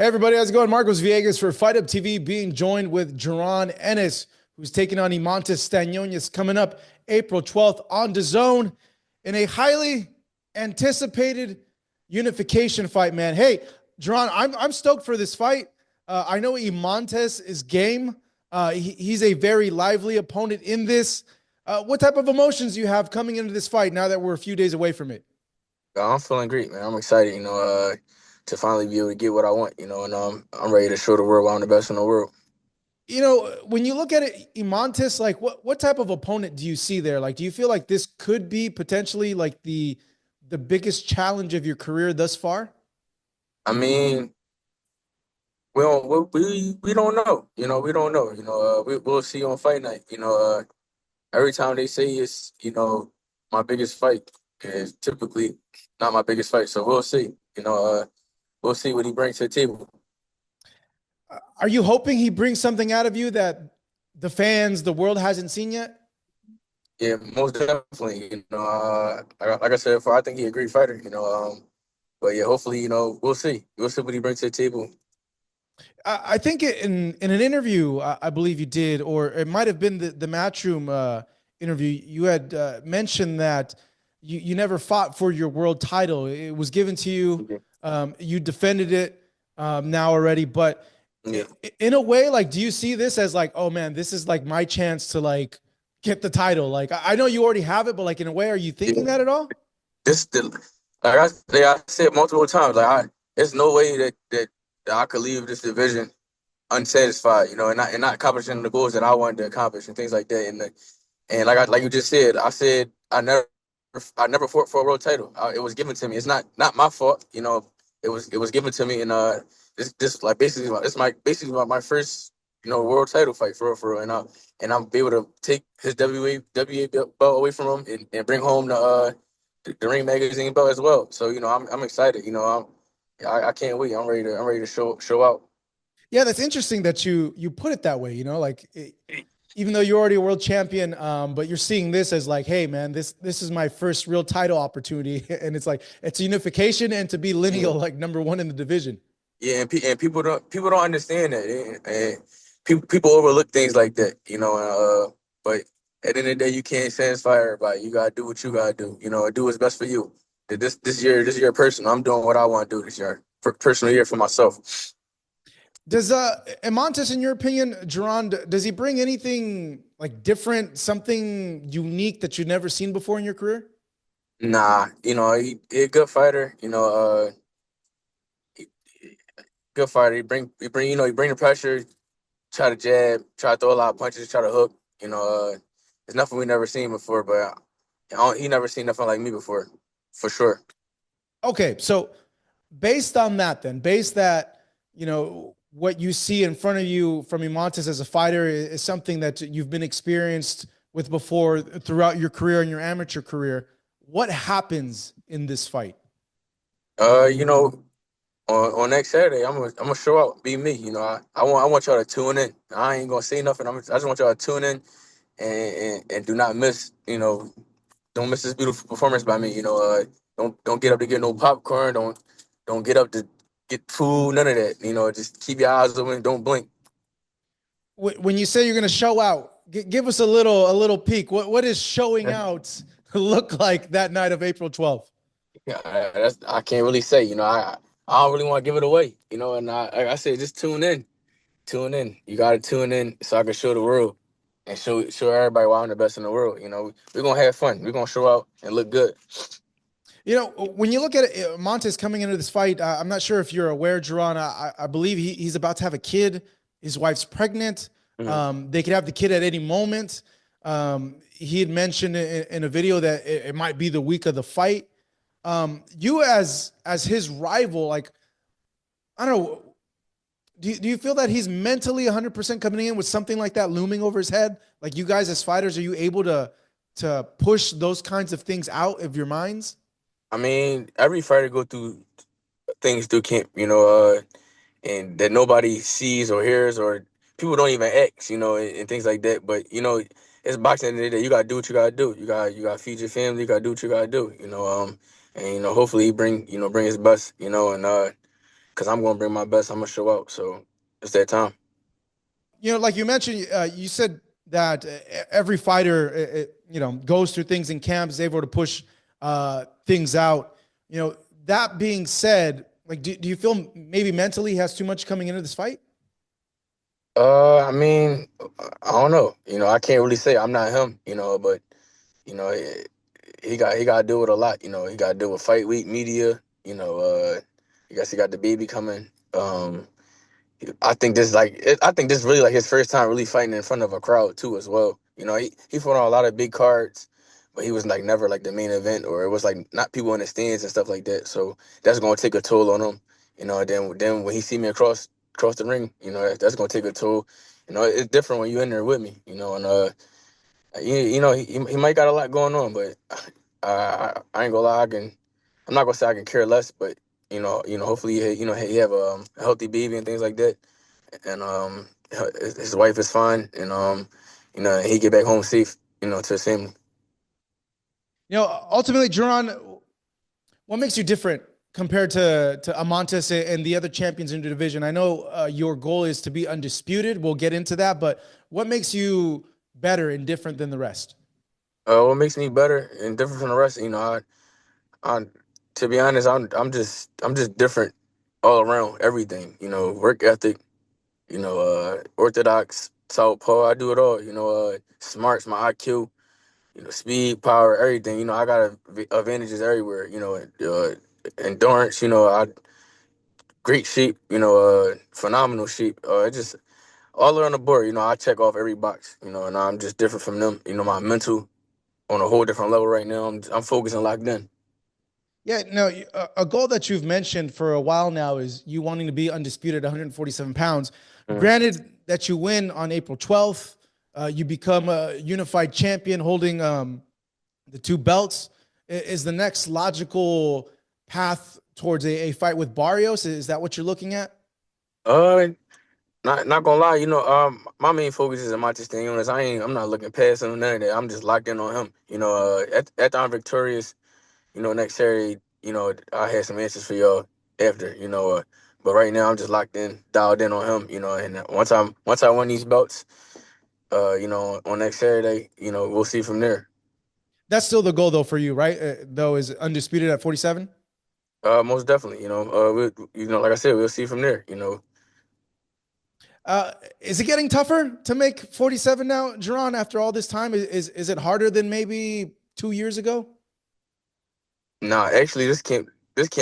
Hey everybody, how's it going? Marcos Villegas for Fight Up TV, being joined with Jaron Ennis, who's taking on Eimantas Stanionis coming up April 12th on DAZN in a highly anticipated unification fight, man. Hey, Jaron, I'm stoked for this fight. I know Eimantas is game. He's a very lively opponent in this. What type of emotions do you have coming into this fight now that we're a few days away from it? I'm feeling great, man. I'm excited, to finally be able to get what I want, and I'm ready to show the world why I'm the best in the world. When you look at it, Eimantas, like what type of opponent do you see there? Like, do you feel like this could be potentially like the biggest challenge of your career thus far? I mean, we don't know, we don't know, we'll see on fight night. Every time they say it's, my biggest fight is typically not my biggest fight, so we'll see. We'll see what he brings to the table. Are you hoping he brings something out of you that the fans, the world hasn't seen yet? Yeah, most definitely. Like I said before, I think he's a great fighter. But yeah, hopefully, we'll see. We'll see what he brings to the table. I think in an interview, I believe you did, or it might have been the Matchroom interview. You had mentioned that you never fought for your world title. It was given to you. Yeah. You defended it now already, but Yeah. in a way, like, do you see this as like, oh man, this is like my chance to like get the title? Like, I know you already have it, but like in a way, are you thinking Yeah. that at all? This the I said multiple times, there's no way that I could leave this division unsatisfied, and not accomplishing the goals that I wanted to accomplish and things like that. And like you just said, I said I never fought for a world title. It was given to me. It's not my fault, It was given to me, and this like basically it's my first world title fight for real, and I'm be able to take his WA belt away from him and bring home the Ring Magazine belt as well. So I'm excited. I can't wait. I'm ready to show out. Yeah, that's interesting that you put it that way. Even though you're already a world champion, but you're seeing this as like, hey man, this is my first real title opportunity, and it's like it's a unification and to be lineal, Yeah, like number one in the division. yeah, and people don't understand that, and people overlook things like that, but at the end of the day, you can't satisfy everybody. You gotta do what you gotta do. Do what's best for you. This year personal. I'm doing what I want to do this year, for personal year for myself. Does Eimantas, in your opinion, Jerron, does he bring anything like different, something unique that you've never seen before in your career? Nah, he a good fighter. Good fighter. He bring the pressure. Try to jab. Try to throw a lot of punches. Try to hook. It's nothing we never seen before. But he never seen nothing like me before, for sure. Okay, so based on that, then based that what you see in front of you from Eimantas as a fighter is something that you've been experienced with before throughout your career and your amateur career. What happens in this fight? Uh, you know, on next Saturday, I'm gonna show out, be me. I want y'all to tune in. I ain't gonna say nothing. I just want y'all to tune in and do not miss. Don't miss this beautiful performance by me. Don't get up to get no popcorn. Don't get up to get food. None of that. Just keep your eyes open. Don't blink. When you say you're going to show out, give us a little peek. What does showing out look like that night of April 12th? Yeah, I can't really say. I don't really want to give it away. And like I said, just tune in. Tune in. You gotta tune in so I can show the world and show everybody why I'm the best in the world. We're gonna have fun. We're gonna show out and look good. When you look at it, Montes coming into this fight, I'm not sure if you're aware, Jerron. I believe he's about to have a kid. His wife's pregnant. Mhm. They could have the kid at any moment. He had mentioned in a video that it might be the week of the fight. You as his rival, like I don't know, do you feel that he's mentally 100% coming in with something like that looming over his head? Like you guys as fighters, are you able to push those kinds of things out of your minds? I mean, every fighter go through things through camp, and that nobody sees or hears or people don't even ask, and things like that. But it's boxing. At the end of the day, you gotta do what you gotta do. You gotta feed your family. You gotta do what you gotta do. And hopefully he bring his best. And because I'm gonna bring my best. I'm gonna show out. So it's that time. Like you mentioned, you said that every fighter, goes through things in camps, is able to push things out. That being said, like, do you feel maybe mentally he has too much coming into this fight? I mean, I don't know. I can't really say I'm not him. But you know, he got to deal with a lot. He got to deal with fight week media. I guess he got the baby coming. I think this is really like his first time really fighting in front of a crowd too as well. He fought on a lot of big cards, but he was like never like the main event, or it was like not people in the stands and stuff like that. So that's gonna take a toll on him. And then when he see me across the ring, that's gonna take a toll. It's different when you in there with me. And he might got a lot going on, but I ain't gonna lie, I'm not gonna say I can care less, but hopefully he have a healthy baby and things like that, and his wife is fine, and he get back home safe, to his family. Ultimately, Jaron, what makes you different compared to Eimantas and the other champions in the division? I know your goal is to be undisputed. We'll get into that, but what makes you better and different than the rest? What makes me better and different from the rest? I to be honest, I'm just different all around everything. Work ethic, orthodox, southpaw. I do it all. Smarts, my IQ, speed, power, everything. I got advantages everywhere. Endurance. Great sheep. Phenomenal sheep. It just all around the board. I check off every box. And I'm just different from them. My mental on a whole different level right now. I'm focused and locked in. Yeah, no, a goal that you've mentioned for a while now is you wanting to be undisputed at 147 pounds. Mm. Granted that you win on April 12th, you become a unified champion holding the two belts. Is the next logical path towards a fight with Barrios? Is that what you're looking at? Uh, not gonna lie. My main focus is Eimantas Stanionis. I'm not looking past him, none of that. I'm just locked in on him. After I'm victorious, next Saturday, I had some answers for y'all after, but right now I'm just locked in, dialed in on him, and once I win these belts, on next Saturday, we'll see from there. That's still the goal, though, for you, right? Though, is undisputed at 47. Most definitely, like I said, we'll see from there. Is it getting tougher to make 47 now, Jaron? After all this time, is it harder than maybe 2 years ago? Nah, actually, this camp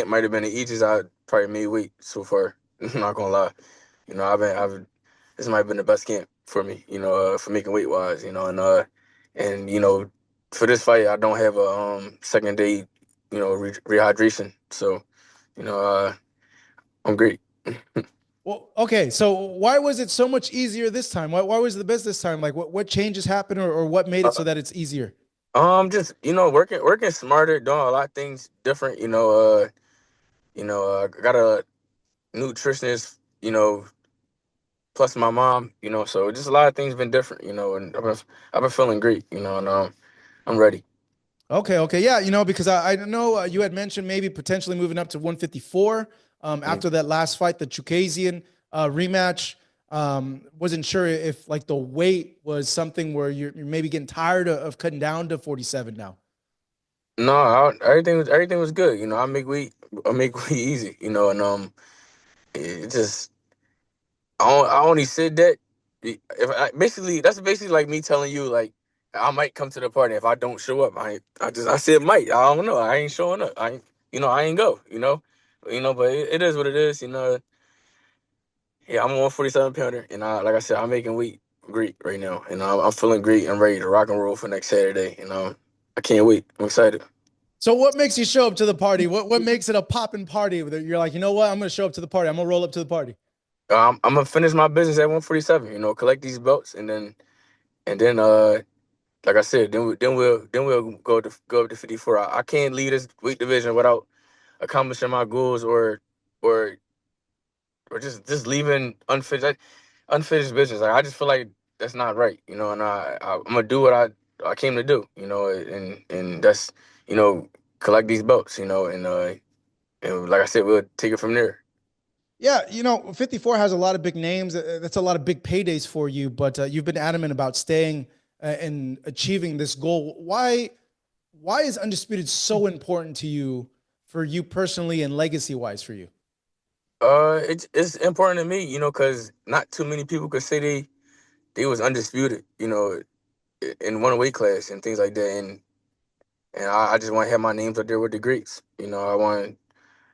might have been the easiest I probably made weight so far. I'm not gonna lie. I've this might have been the best camp for me, for making weight wise, and for this fight I don't have a second day, rehydration, so you know I'm great. Well, okay. So why was it so much easier this time? Why was it the best this time? Like what changes happened or what made it so Uh, that it's easier? just working smarter, doing a lot of things different. Got a nutritionist, plus my mom, so just a lot of things been different, and I've been feeling great, and I'm ready. Okay, okay. Yeah, because I know you had mentioned maybe potentially moving up to 154 Mm. after that last fight, the Chukhadzhian rematch. Wasn't sure if like the weight was something where you're maybe getting tired of cutting down to 47 now. No, everything was good. I make weight easy. And it just I only said that if basically that's basically like me telling you like I might come to the party if I don't show up. I said might. I don't know. I ain't showing up. I ain't go. But it is what it is. Yeah, I'm a 147 pounder, and like I said, I'm making weight great right now, and I'm feeling great. I'm ready to rock and roll for next Saturday, and I can't wait. I'm excited. So what makes you show up to the party? What makes it a popping party? You're like, you know what? I'm gonna show up to the party. I'm gonna roll up to the party. I'm gonna finish my business at 147. Collect these belts, and then like I said, then we'll go up to 54. I can't leave this weight division without accomplishing my goals or or just leaving unfinished business. Like I just feel like that's not right, and I'm gonna do what I came to do, and that's you know collect these belts, and like I said, we'll take it from there. Yeah, 54 has a lot of big names. That's a lot of big paydays for you, but you've been adamant about staying and achieving this goal. Why is undisputed so important to you, for you personally and legacy wise for you? It's important to me, because not too many people could say they was undisputed, in one weight class and things like that. And I just want to have my names up there with the greats. I want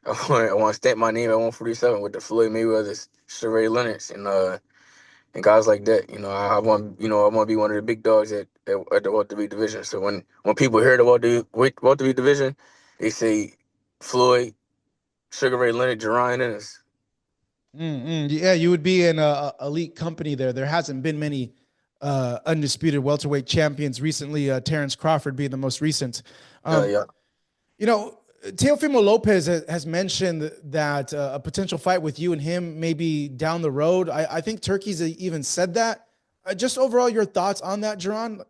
to stamp my name at 147 with the Floyd Mayweathers, Sugar Leonard's, and guys like that. I want to be one of the big dogs at the welterweight division. So when people hear the welterweight division, they say Floyd, Sugar Ray Leonard, Jaron Ennis. Yeah, you would be in a elite company there. There hasn't been many undisputed welterweight champions recently. Terence Crawford being the most recent. Yeah, Um, yeah. you know, Teofimo Lopez has mentioned that a potential fight with you and him maybe down the road. I think Turkey's even said that. Just overall, your thoughts on that, Jaron?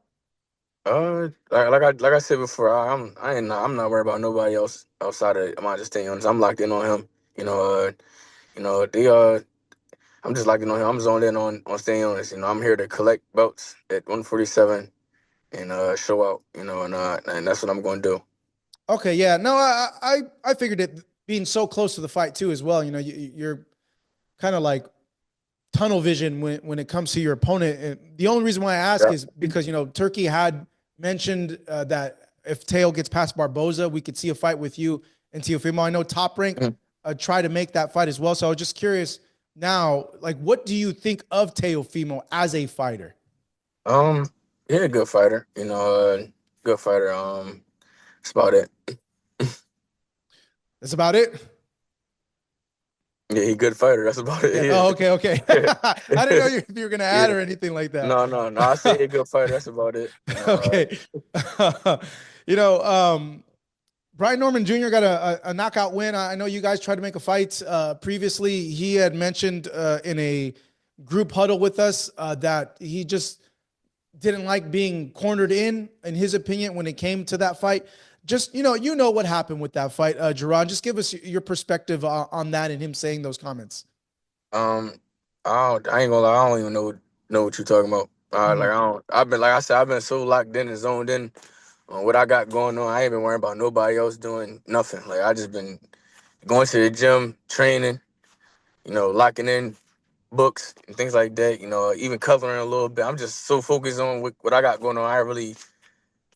Like I said before, I'm not worried about nobody else outside of Eimantas Stanionis. I'm locked in on him. You know, they I'm just locked in on him. I'm zoned in on Stanionis. I'm here to collect belts at 147 and show out. And that's what I'm going to do. Okay, yeah. No, I figured it, being so close to the fight too as well. You're kind of like tunnel vision when it comes to your opponent. And the only reason why I ask Yeah. is because Turkey had mentioned that if Teo gets past Barboza, we could see a fight with you and Teofimo. I know Top Rank Mhm. tried to make that fight as well. So I was just curious now, like, what do you think of Teofimo as a fighter? Um, yeah, good fighter. Good fighter. That's about it. That's about it. Yeah, he good fighter. That's about Yeah. Oh, it. okay, okay. Yeah. I didn't know if you were gonna add Yeah. or anything like that. No, no, no. I say he a good fighter. That's about it. Okay. you know, um, Brian Norman Jr. got a knockout win. I know you guys tried to make a fight previously. He had mentioned in a group huddle with us that he just didn't like being cornered in his opinion, when it came to that fight. Just, what happened with that fight, Jerron. Just give us your perspective on that and him saying those comments. Um, I ain't gonna lie. I don't even know what you're talking about. Like Mhm. I don't. I've been like I said. I've been so locked in and zoned in on what I got going on. I ain't been worrying about nobody else doing nothing. Like I just been going to the gym, training. Locking in books and things like that. Even coloring a little bit. I'm just so focused on what I got going on. I really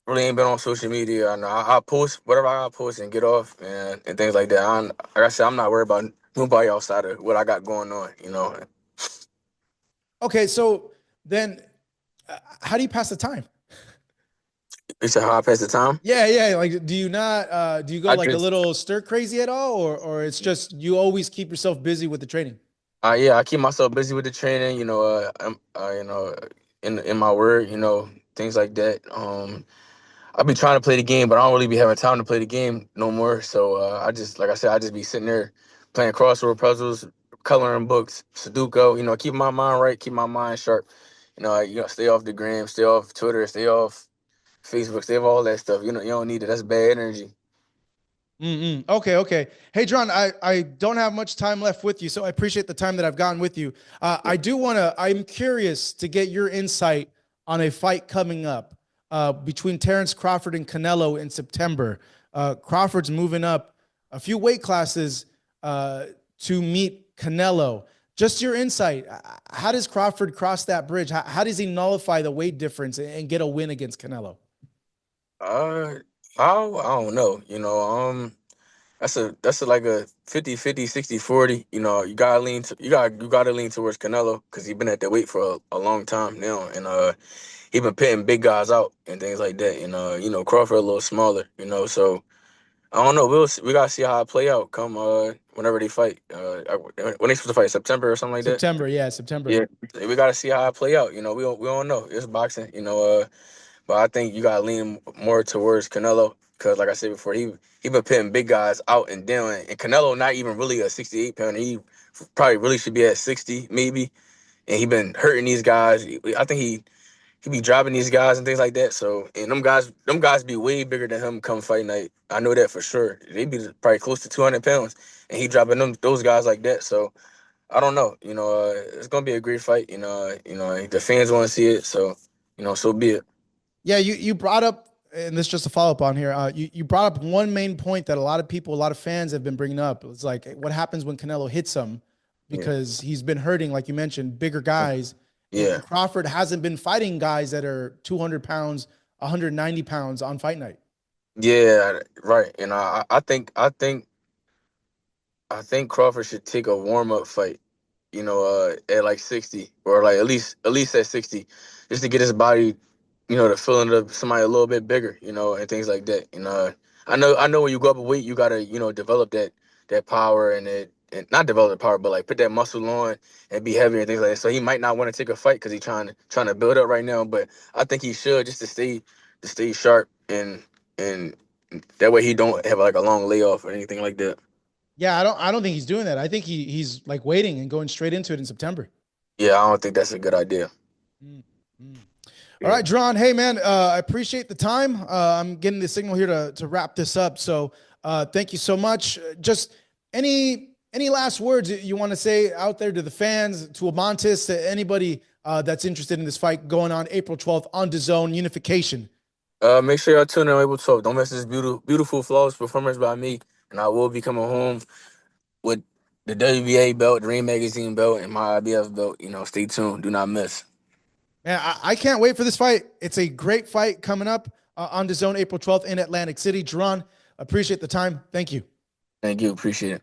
ain't been on social media. I post whatever I post and get off and things like that. Like I said, I'm not worried about nobody outside of what I got going on. Okay, so then how do you pass the time? You said how I pass the time? Yeah, yeah. Like, do you go I like a just, little stir crazy at all, or it's just you always keep yourself busy with the training? yeah, I keep myself busy with the training. In my word, things like that. I be trying to play the game, but I don't really be having time to play the game no more. So like I said, I just be sitting there playing crossword puzzles, coloring books, Sudoku. Keep my mind right, keep my mind sharp. Stay off the gram, stay off Twitter, stay off Facebook, stay off all that stuff. You don't need it. That's bad energy. Okay, okay. Hey, John, I don't have much time left with you, so I appreciate the time that I've gotten with you. I'm curious to get your insight on a fight coming up between Terence Crawford and Canelo in September. Crawford's moving up a few weight classes to meet Canelo. Just your insight. How does Crawford cross that bridge? How does he nullify the weight difference and get a win against Canelo? Uh, I don't know. That's like a 50-50, 60-40. You gotta lean towards Canelo because he's been at that weight for a long time now, and he been pitting big guys out and things like that. And Crawford a little smaller. So I don't know. We gotta see how it play out come whenever they fight. When they supposed to fight, September or something like that. September, yeah, September. Yeah, we gotta see how it play out. We don't know. It's boxing. But I think you gotta lean more towards Canelo because, like I said before, he been pitting big guys out and down, and Canelo not even really a 68 pounder. He probably really should be at 60 maybe, and he been hurting these guys. I think he be dropping these guys and things like that. So, and them guys be way bigger than him come fight night. I know that for sure. They be probably close to 200 pounds, and he dropping those guys like that. So I don't know. It's gonna be a great fight. The fans want to see it. So, so be it. Yeah, you brought up, and this is just a follow up on here. You brought up one main point that a lot of people, a lot of fans have been bringing up. It's like, what happens when Canelo hits him, because he's been hurting, like you mentioned, bigger guys. Yeah. And Crawford hasn't been fighting guys that are 200 pounds, 190 pounds on fight night. Yeah, right. I think Crawford should take a warm up fight, at like 60, or like at least at 60, just to get his body, to feeling of somebody a little bit bigger, and things like that. I know when you go up a weight, you gotta, develop that power and not develop the power, but like put that muscle on and be heavier and things like that. So he might not want to take a fight because he's trying to build up right now. But I think he should, just to stay sharp, and that way he don't have like a long layoff or anything like that. Yeah, I don't think he's doing that. I think he's like waiting and going straight into it in September. Yeah, I don't think that's a good idea. Mm, mm. All Yeah. right, Jaron. Hey, man, I appreciate the time. I'm getting the signal here to wrap this up. So thank you so much. Just any last words you want to say out there to the fans, to Eimantas, to anybody that's interested in this fight going on April 12th on DAZN, Unification? Make sure y'all tune in on April 12th. Don't miss this beautiful, flawless performance by me, and I will be coming home with the WBA belt, the Ring Magazine belt, and my IBF belt. Stay tuned. Do not miss. Man, I can't wait for this fight. It's a great fight coming up on DAZN April 12th in Atlantic City. Jaron, appreciate the time. Thank you. Thank you. Appreciate it.